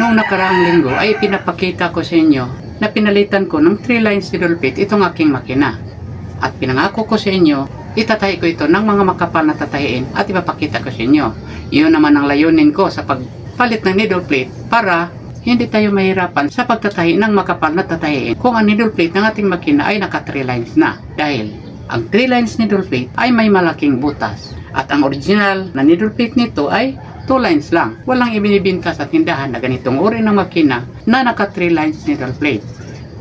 Noong nakaraang linggo ay pinapakita ko sa inyo na pinalitan ko ng 3 lines needle plate itong aking makina. At pinangako ko sa inyo, itatahi ko ito ng mga makapal na tatahiin at ipapakita ko sa inyo. Iyon naman ang layunin ko sa pagpalit ng needle plate para hindi tayo mahirapan sa pagtatahi ng makapal na tatahiin kung ang needle plate ng ating makina ay naka 3 lines na. Dahil ang 3 lines needle plate ay may malaking butas. At ang original na needle plate nito ay 2 lines lang. Walang ibinibinta sa tindahan na ganitong uri ng makina na naka 3 lines needle plate.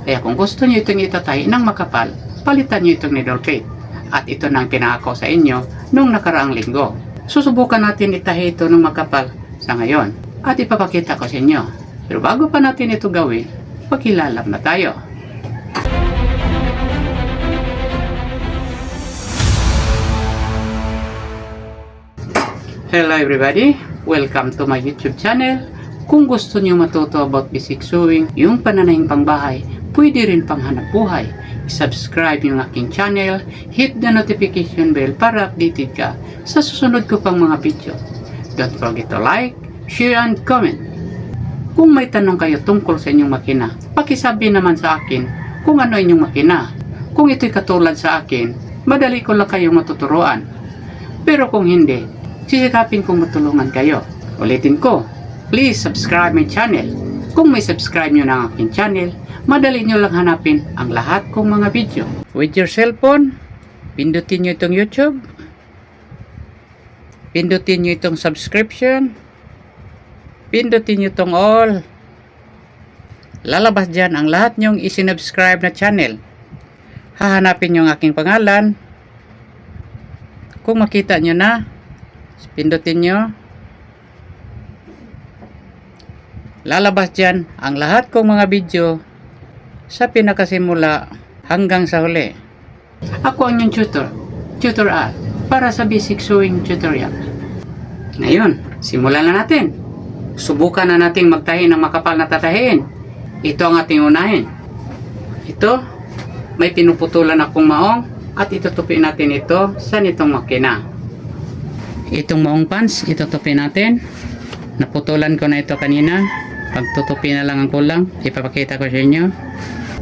Kaya kung gusto nyo itong itatahi ng makapal, palitan nyo itong needle plate. At ito na ang pinangako sa inyo nung nakaraang linggo. Susubukan natin itahi ito ng makapal sa ngayon at ipapakita ko sa inyo. Pero bago pa natin ito gawin, pakilala na tayo. Hello everybody! Welcome to my YouTube channel. Kung gusto niyo matuto about basic sewing, yung pananahing pangbahay, pwede rin pang hanap buhay, subscribe yung aking channel, hit the notification bell para updated ka sa susunod ko pang mga video. Don't forget to like, share, and comment. Kung may tanong kayo tungkol sa inyong makina, pakisabi naman sa akin kung ano inyong makina. Kung ito'y katulad sa akin, madali ko lang kayong matuturuan. Pero kung hindi, sisikapin kong matulungan kayo. Ulitin ko, please subscribe my channel. Kung may subscribe nyo ng aking channel, madali nyo lang hanapin ang lahat kong mga video. With your cellphone, pindutin nyo itong YouTube. Pindutin nyo itong subscription. Pindutin nyo itong all. Lalabas dyan ang lahat nyong isinubscribe na channel. Hahanapin nyo ang aking pangalan. Kung makita nyo na, pindutin nyo. Lalabas dyan ang lahat kong mga video sa pinakasimula hanggang sa huli. Ako ang inyong Tutor Al, para sa basic sewing tutorial. Ngayon, simulan na natin. Subukan na nating magtahi ng makapal na tatahiin. Ito ang ating unahin. Ito, may pinuputulan akong maong at itutupin natin ito sa nitong makina. Itong maong pants, itutupin natin. Naputulan ko na ito kanina. Pagtutupi na lang ang kulang, ipapakita ko sa inyo.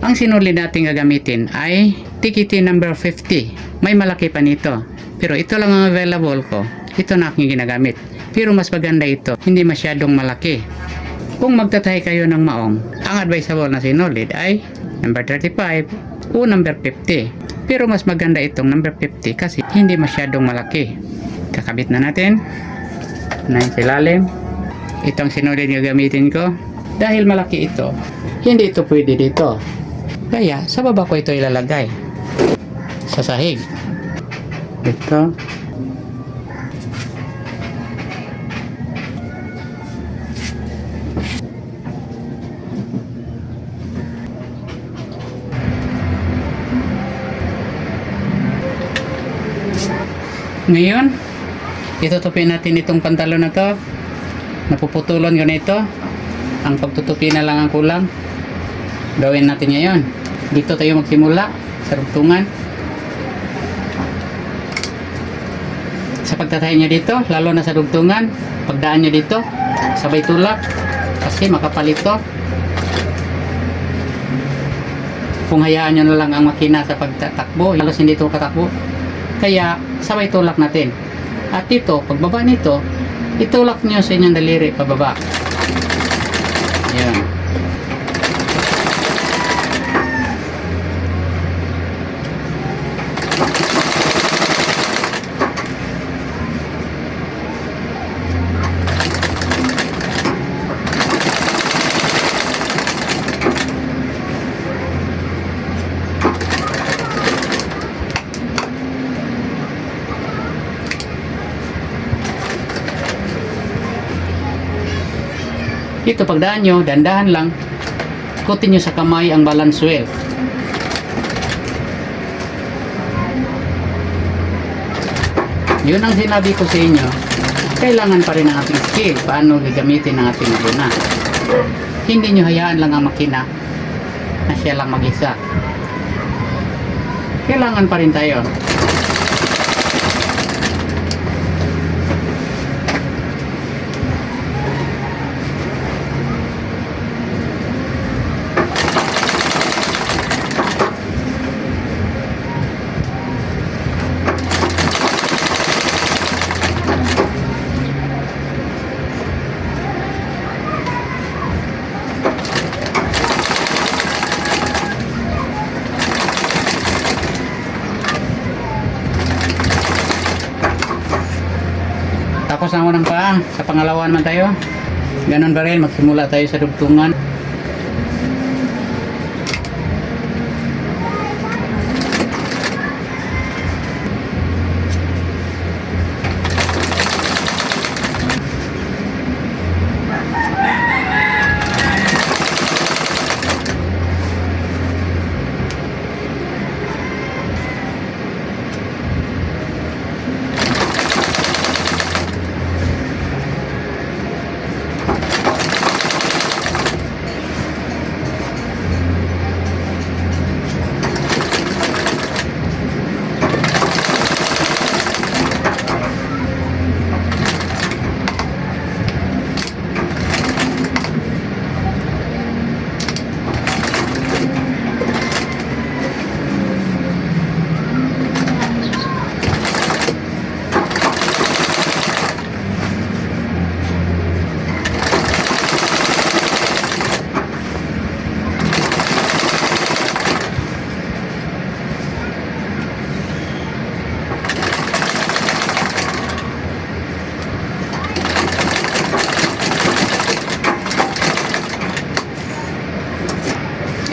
Ang sinuli natin gagamitin ay tikiti number 50. May malaki pa nito, pero ito lang ang available ko. Ito na aking ginagamit, pero mas maganda ito, hindi masyadong malaki. Kung magtatahi kayo ng maong, ang advisable na sinulid ay number 35 o number 50. Pero mas maganda itong number 50 kasi hindi masyadong malaki. Kakabit na natin na yung silalim. Itong sinulid na gamitin ko. Dahil malaki ito, hindi ito pwede dito. Kaya sa baba ko ito ilalagay. Sa sahig. Ito. Ngayon, itutupin natin itong pantalon na to. Napuputulan ko na ito. Ang pagtutupi na lang ang kulang. Gawin natin ngayon. Dito tayo magsimula sa rugtungan. Sa pagtatahi nyo dito, lalo na sa rugtungan, pagdaan nyo dito, sabay tulak kasi makapal ito. Kung hayaan nyo na lang ang makina sa pagtatakbo, halos hindi ito katakbo. Kaya sabay tulak natin. At dito, pagbaba nito, itulak nyo sa inyong daliri pababa. Ayan. Dito pagdaan nyo, dandahan lang, ikutin nyo sa kamay ang balance wheel. Yun ang sinabi ko sa inyo, kailangan pa rin ang ating skill, paano gagamitin ang ating makina. Hindi nyo hayaan lang ang makina na siya lang mag-isa. Kailangan pa rin tayo. Tapos ang unang paa, sa pangalawa naman tayo. Ganon pa rin, magsimula tayo sa dugtungan.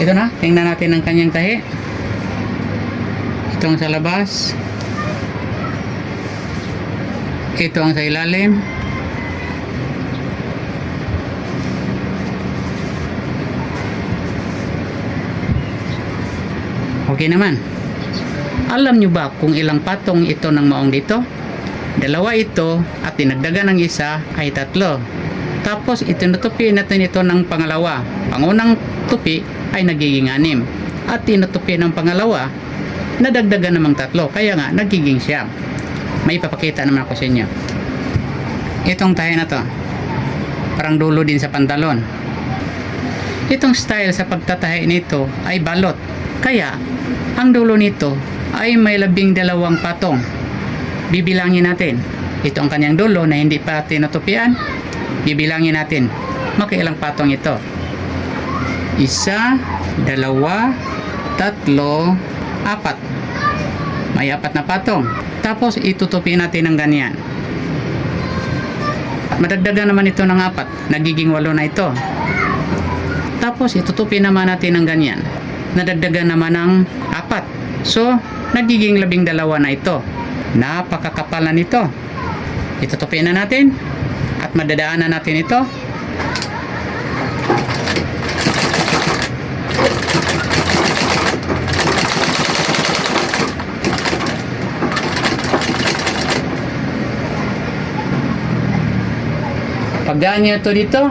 Ito na, tingnan natin ang kanyang tahi. Ito ang sa labas. Ito ang sa ilalim. Okay naman. Alam nyo ba kung ilang patong ito ng maong dito? Dalawa ito at dinagdagan ng isa ay 3. Tapos itinutupi natin ito ng pangalawa. Pangunang tupi ay nagiging 6. At tinutupi ng pangalawa, nadagdagan namang 3. Kaya nga, nagiging 9. May ipapakita naman ako sa inyo. Itong tahi na to, parang dulo din sa pantalon. Itong style sa pagtatahi nito ay balot. Kaya, ang dulo nito ay may 12 patong. Bibilangin natin. Ito ang kanyang dulo na hindi pa tinutupian. Bibilangin natin. Makiilang patong ito. 1, 2, 3, 4. May 4 na patong. Tapos itutupi natin ng ganyan. At madagdagan naman ito ng 4. Nagiging 8 na ito. Tapos itutupi naman natin ng ganyan. Nadagdagan naman ng 4. So, nagiging 12 na ito. Napakakapal na nito. Itutupi na natin. At madadaanan natin ito. Pagdaan nyo ito dito,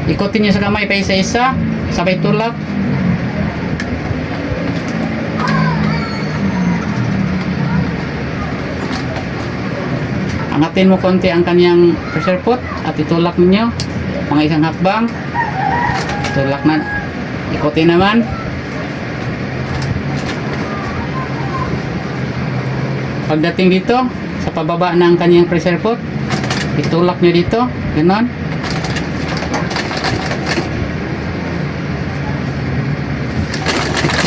ikutin nyo sa kamay pa isa-isa, sabay tulak. Angatin mo konti ang kanyang pressure pot at itulak ninyo mga isang hakbang. Tulak na, ikutin naman. Pagdating dito, sa pababa ng kanyang pressure pot, itulak nyo dito, gano'n.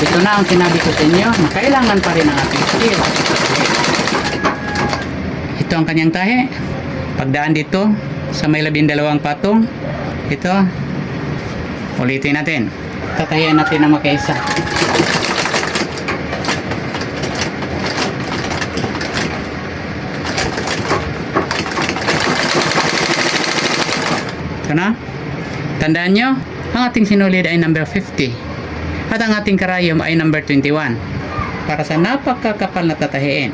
Ito na ang sinabi ko sa inyo, na kailangan pa rin ang ating skill. Ito ang kanyang tahi. Pagdaan dito, sa may 12 patong, ito, ulitin natin. Tatahian natin ng makaisa. Na? Tandaan nyo, ang ating sinulid ay number 50 at ang ating karayom ay number 21 para sa napakakapal na tatahiin.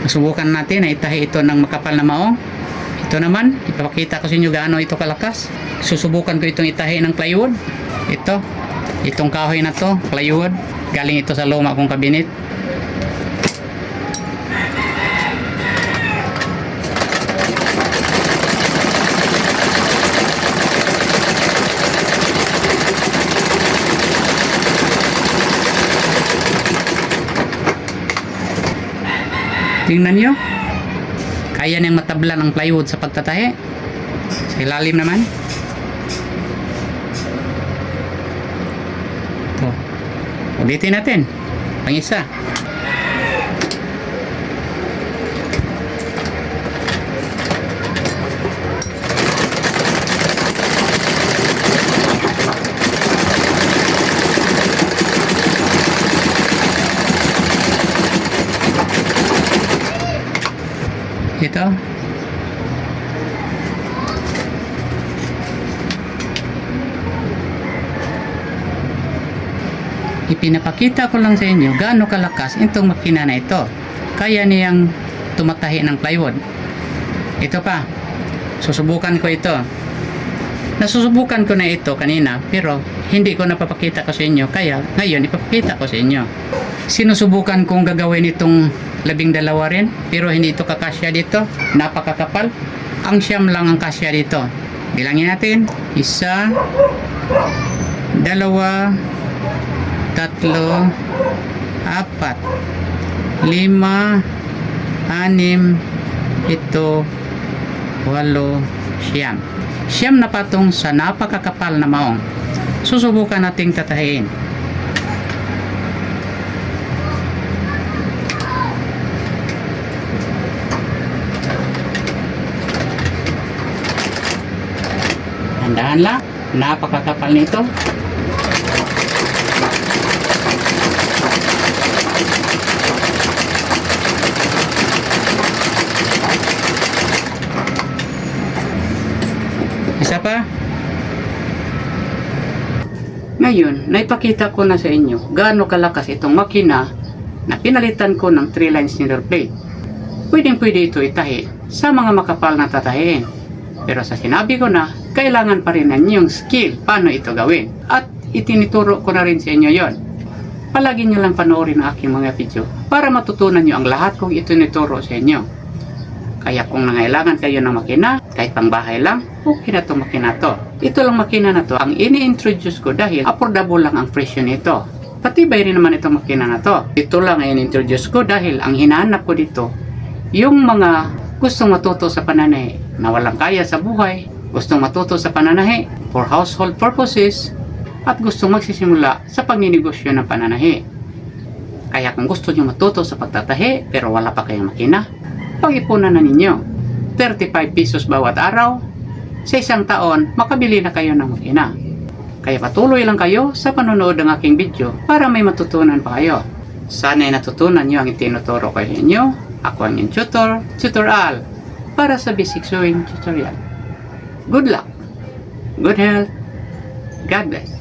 Masubukan natin na itahi ito ng makapal na maong. Ito naman, ipapakita ko sa inyo gaano ito kalakas. Susubukan ko itong itahi ng plywood. Itong kahoy na to, plywood, galing ito sa luma kong kabinet. Tingnan nyo, kaya niyang matablan ang plywood sa pagtatahi. Sa ilalim naman. Ito. Ulitin natin. Pang isa. ipinapakita ko lang sa inyo gaano kalakas itong makina na ito. Kaya niyang tumatahi ng plywood. Ito pa, susubukan ko ito. Nasusubukan ko na ito kanina, pero hindi ko napapakita ko sa inyo, kaya ngayon ipapakita ko sa inyo. Sinusubukan kong gagawin itong 12 rin, pero hindi ito kakasya dito. Napakakapal. Ang siyam lang ang kasya dito. Bilangin natin. 1, 2, 3, 4, 5, 6, 7, 8, 9, 10. Siyam na patong sa napakakapal na maong. Susubukan nating tatahiin. Handaan lang, napakakapal nito. Isa pa. Ngayon, naipakita ko na sa inyo gaano kalakas itong makina na pinalitan ko ng 3 lines needle blade. Pwedeng-pwede ito itahi sa mga makapal na tatahiin. Pero sa sinabi ko na, kailangan pa rin yung skill paano ito gawin. At itinuturo ko na rin sa inyo yon. Palagi nyo lang panoorin ang aking mga video para matutunan nyo ang lahat kong itinuturo sa inyo. Kaya kung nangailangan kayo ng makina, kahit pang bahay lang, okay na itong makina to. Ito lang makina na to ang ini-introduce ko dahil affordable lang ang presyo nito. Patibay rin naman itong makina na to. Ito lang ang in-introduce ko dahil ang hinahanap ko dito, yung mga gustong matuto sa pananahi na walang kaya sa buhay, gustong matuto sa pananahi for household purposes, at gustong magsisimula sa pagninegosyo ng pananahi. Kaya kung gusto nyo matuto sa pagtatahi pero wala pa kayong makina, pag-ipunan na ninyo. 35 pesos bawat araw, sa isang taon, makabili na kayo ng makina. Kaya patuloy lang kayo sa panonood ng aking video para may matutunan pa kayo. Sana'y natutunan nyo ang itinuturo ko sa inyo. Ako ang inyong tutor, Tutor Al, para sa basic sewing tutorial. Good luck, good health, God bless.